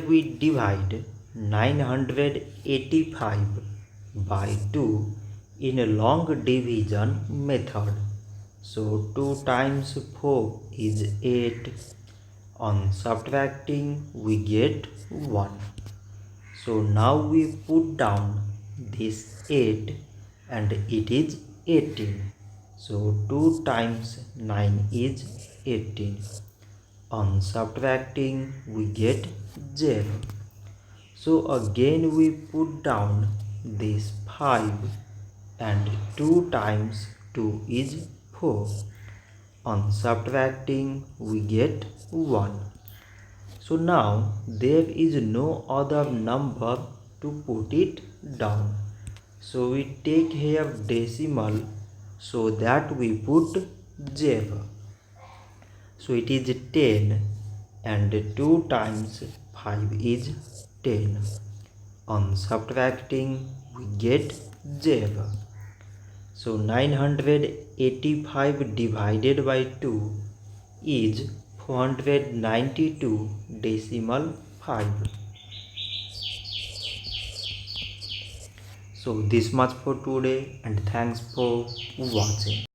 we divide 985 by 2 in a long division method. So 2 times 4 is 8. On subtracting we get 1. So now we put down this 8 and it is 18. So 2 times 9 is 18. On subtracting we get 0. So again we put down this 5 and 2 times 2 is 4. On subtracting we get 1. So now there is no other number to put it down. So we take here decimal so that we put 0. So it is 10 and 2 times 5 is 10. On subtracting we get 0. So 985 divided by 2 is 492 decimal 5. So this much for today and thanks for watching.